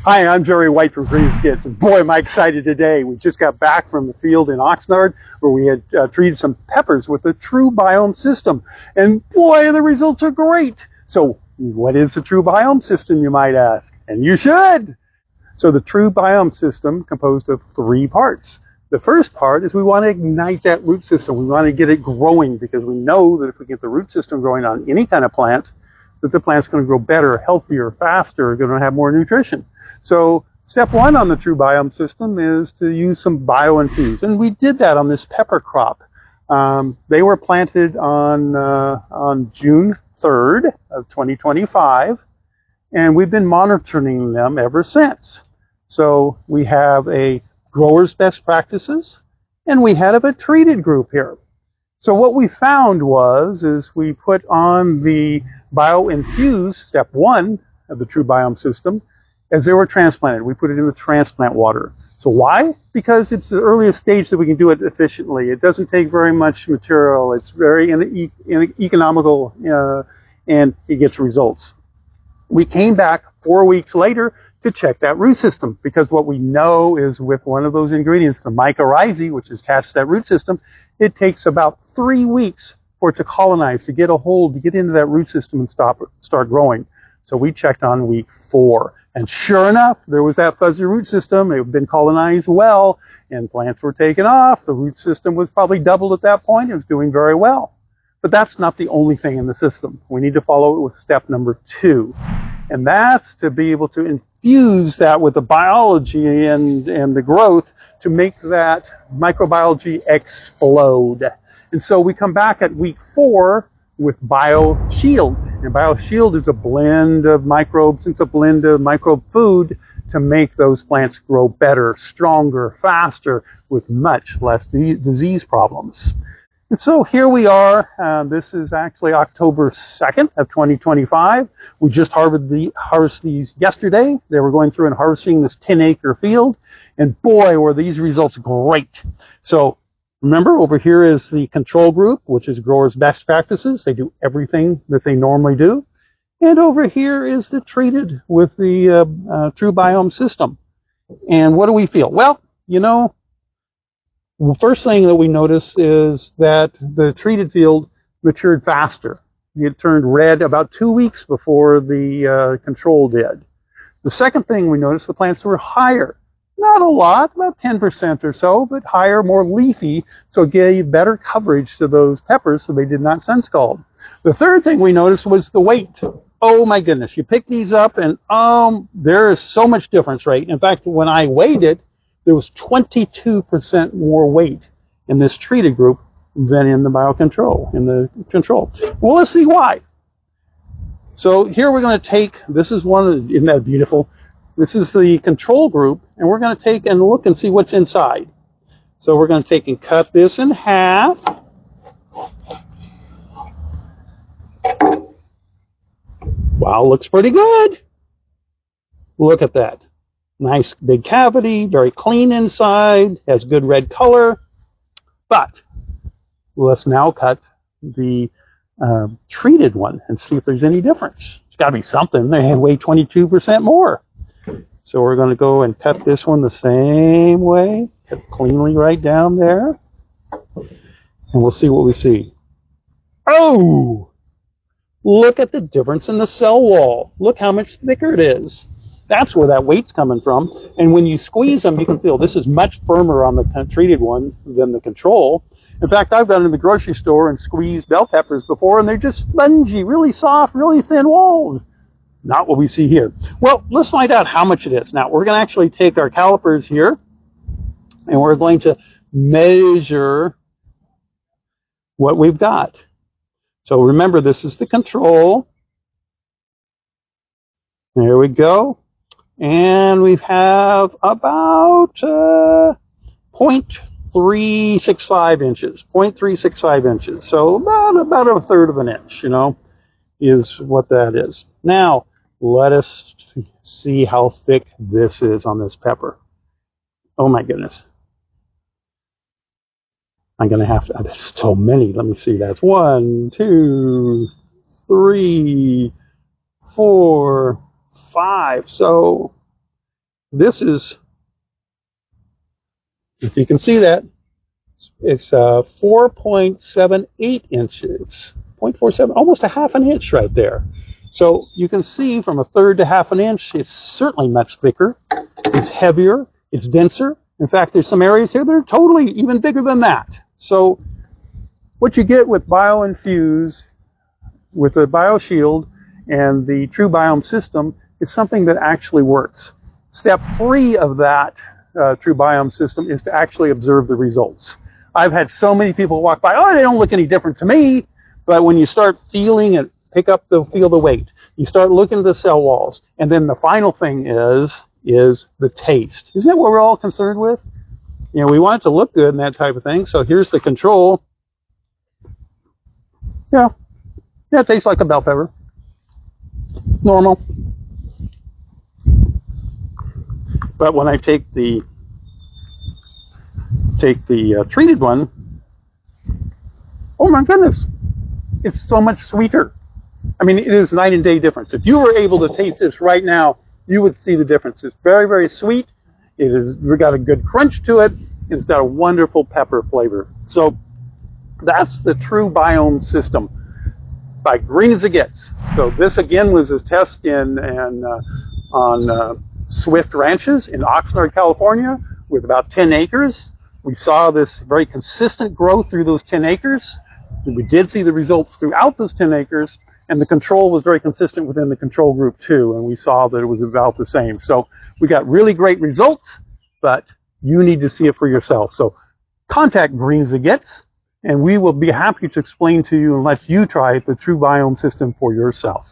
Hi, I'm Jerry White from Green Skits, and boy, am I excited today. We just got back from the field in Oxnard where we had treated some peppers with the TrueBiome System, and boy, the results are great. So what is the TrueBiome System, you might ask? And you should! So the TrueBiome System composed of 3 parts. The first part is we want to ignite that root system. We want to get it growing because we know that if we get the root system growing on any kind of plant, that the plant's going to grow better, healthier, faster, going to have more nutrition. So step 1 on the TrueBiome System is to use some BioInfuze. And we did that on this pepper crop. They were planted on June 3rd of 2025, and we've been monitoring them ever since. So we have a grower's best practices, and we had a treated group here. So what we found is we put on the BioInfuze, step 1 of the TrueBiome System, as they were transplanted. We put it in the transplant water. So why? Because it's the earliest stage that we can do it efficiently. It doesn't take very much material. It's very economical, and it gets results. We came back 4 weeks later to check that root system, because what we know is with one of those ingredients, the mycorrhizae, which is attached to that root system, it takes about 3 weeks for it to colonize, to get a hold, to get into that root system and start growing. So we checked on week 4. And sure enough, there was that fuzzy root system. It had been colonized well, and plants were taken off. The root system was probably doubled at that point. It was doing very well. But that's not the only thing in the system. We need to follow it with step number 2. And that's to be able to infuse that with the biology and the growth to make that microbiology explode. And so we come back at week 4 with BioShield. And BioShield is a blend of microbes. It's a blend of microbe food to make those plants grow better, stronger, faster, with much less disease problems. And so here we are. This is actually October 2nd of 2025. We just harvested these yesterday. They were going through and harvesting this 10-acre field. And boy, were these results great. So remember, over here is the control group, which is growers' best practices. They do everything that they normally do. And over here is the treated with the TrueBiome System. And what do we feel? Well, you know, the first thing that we notice is that the treated field matured faster. It turned red about 2 weeks before the control did. The second thing we noticed, the plants were higher. Not a lot, about 10% or so, but higher, more leafy, so it gave better coverage to those peppers so they did not sun scald. The third thing we noticed was the weight. Oh my goodness, you pick these up and there is so much difference, right? In fact, when I weighed it, there was 22% more weight in this treated group than in the control. Well, let's see why. So here we're going to take, this is one, isn't that beautiful? This is the control group, and we're going to take and look and see what's inside. So we're going to take and cut this in half. Wow, looks pretty good. Look at that. Nice big cavity, very clean inside, has good red color. But let's now cut the treated one and see if there's any difference. There's got to be something. They weigh 22% more. So we're going to go and cut this one the same way, cut cleanly right down there, and we'll see what we see. Oh! Look at the difference in the cell wall. Look how much thicker it is. That's where that weight's coming from. And when you squeeze them, you can feel this is much firmer on the treated one than the control. In fact, I've gone in the grocery store and squeezed bell peppers before, and they're just spongy, really soft, really thin-walled. Not what we see here. Well, let's find out how much it is. Now, we're going to actually take our calipers here, and we're going to measure what we've got. So remember, this is the control. There we go. And we have about 0.365 inches. 0.365 inches. So about a third of an inch, you know, is what that is. Now, let us see how thick this is on this pepper. Oh my goodness. I'm going to have to, there's so many. Let me see. That's 1, 2, 3, 4, 5. So this is, if you can see that, it's 4.78 inches, 0.47, almost a half an inch right there. So you can see from a third to half an inch, it's certainly much thicker, it's heavier, it's denser. In fact, there's some areas here that are totally even bigger than that. So what you get with BioInfuze, with the BioShield and the TrueBiome System is something that actually works. Step 3 of that TrueBiome System is to actually observe the results. I've had so many people walk by, oh, they don't look any different to me. But when you start feeling it, feel the weight, you start looking at the cell walls, and then the final thing is the taste. Isn't that what we're all concerned with? You know, we want it to look good and that type of thing. So here's the control. Yeah, it tastes like a bell pepper. Normal. But when I take the treated one, oh my goodness, it's so much sweeter. I mean, it is night and day difference. If you were able to taste this right now, you would see the difference. It's very, very sweet. We've got a good crunch to it. It's got a wonderful pepper flavor. So that's the TrueBiome System, by green as it gets. So this again was a test on Swift Ranches in Oxnard, California, with about 10 acres. We saw this very consistent growth through those 10 acres. We did see the results throughout those 10 acres, and the control was very consistent within the control group too, and we saw that it was about the same. So we got really great results, but you need to see it for yourself. So contact Green as It Gets, and we will be happy to explain to you and let you try the TrueBiome System for yourself.